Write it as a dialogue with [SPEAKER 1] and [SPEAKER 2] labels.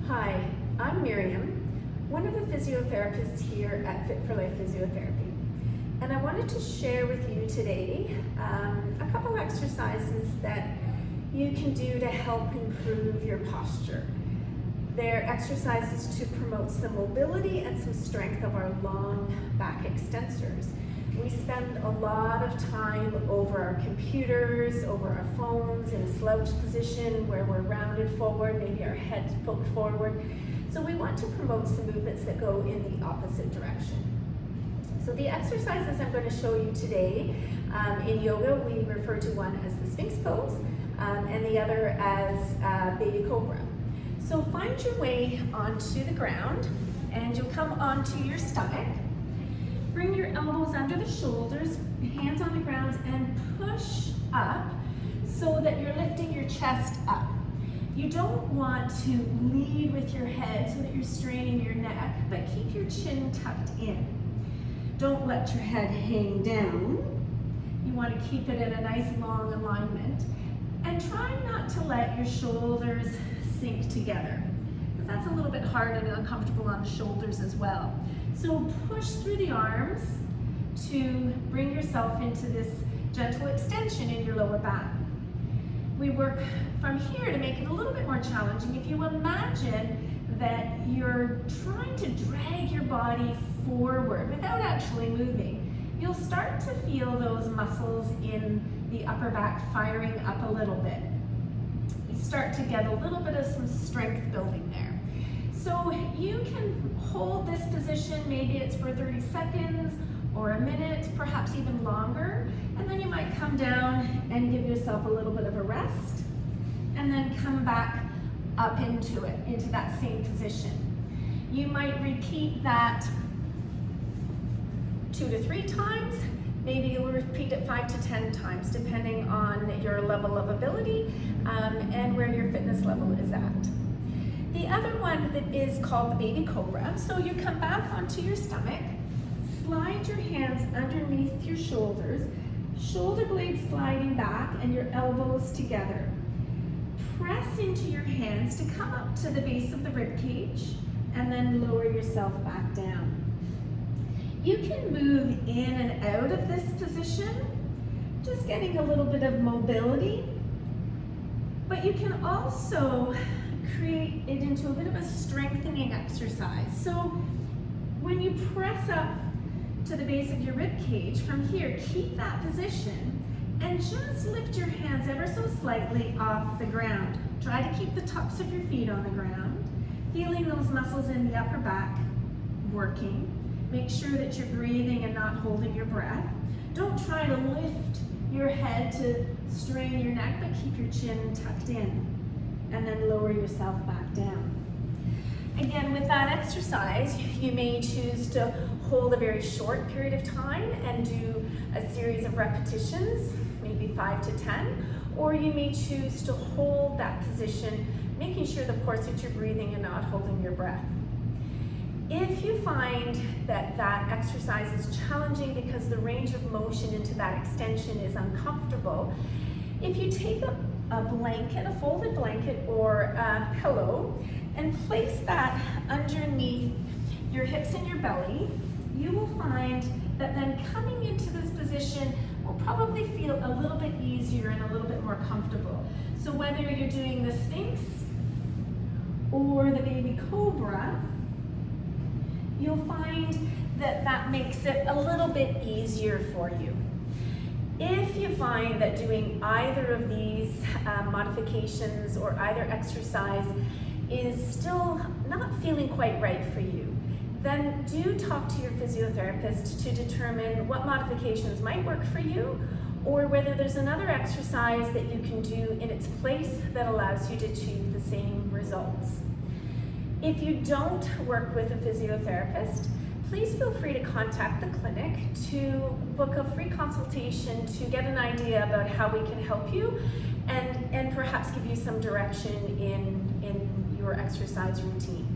[SPEAKER 1] Hi, I'm Miriam, one of the physiotherapists here at Fit for Life Physiotherapy. And I wanted to share with you today a couple exercises that you can do to help improve your posture. They're exercises to promote some mobility and some strength of our long back extensors. We spend a lot of time over our computers, over our phones, in a slouched position where we're rounded forward, maybe our head's poked forward. So we want to promote some movements that go in the opposite direction. So the exercises I'm going to show you today, in yoga we refer to one as the Sphinx pose and the other as baby cobra. So find your way onto the ground and you'll come onto your stomach. Bring your elbows under the shoulders, hands on the ground, and push up so that you're lifting your chest up. You don't want to lead with your head so that you're straining your neck, but keep your chin tucked in. Don't let your head hang down. You want to keep it in a nice long alignment. And try not to let your shoulders sink together, because that's a little bit hard and uncomfortable on the shoulders as well. So push through the arms to bring yourself into this gentle extension in your lower back. We work from here to make it a little bit more challenging. If you imagine that you're trying to drag your body forward without actually moving, you'll start to feel those muscles in the upper back firing up a little bit. You start to get a little bit of some strength building there. So you can hold this position, maybe it's for 30 seconds or a minute, perhaps even longer, and then you might come down and give yourself a little bit of a rest, and then come back up into it, into that same position. You might repeat that 2 to 3 times, maybe you'll repeat it 5 to 10 times, depending on your level of ability and where your fitness level is at. The other one that is called the baby cobra. So you come back onto your stomach, slide your hands underneath your shoulders, shoulder blades sliding back and your elbows together. Press into your hands to come up to the base of the rib cage and then lower yourself back down. You can move in and out of this position, just getting a little bit of mobility, but you can also create it into a bit of a strengthening exercise. So when you press up to the base of your rib cage, from here, keep that position and just lift your hands ever so slightly off the ground. Try to keep the tops of your feet on the ground, feeling those muscles in the upper back working. Make sure that you're breathing and not holding your breath. Don't try to lift your head to strain your neck, but keep your chin tucked in. And then lower yourself back down. Again, with that exercise, you may choose to hold a very short period of time and do a series of repetitions, maybe 5 to 10, or you may choose to hold that position, making sure, of course, that you're breathing and not holding your breath. If you find that that exercise is challenging because the range of motion into that extension is uncomfortable, if you take a blanket, a folded blanket or a pillow, and place that underneath your hips and your belly, you will find that then coming into this position will probably feel a little bit easier and a little bit more comfortable. So whether you're doing the Sphinx or the baby cobra, you'll find that that makes it a little bit easier for you. If you find that doing either of these modifications or either exercise is still not feeling quite right for you, then do talk to your physiotherapist to determine what modifications might work for you, or whether there's another exercise that you can do in its place that allows you to achieve the same results. If you don't work with a physiotherapist, please feel free to contact the clinic to book a free consultation to get an idea about how we can help you and perhaps give you some direction in your exercise routine.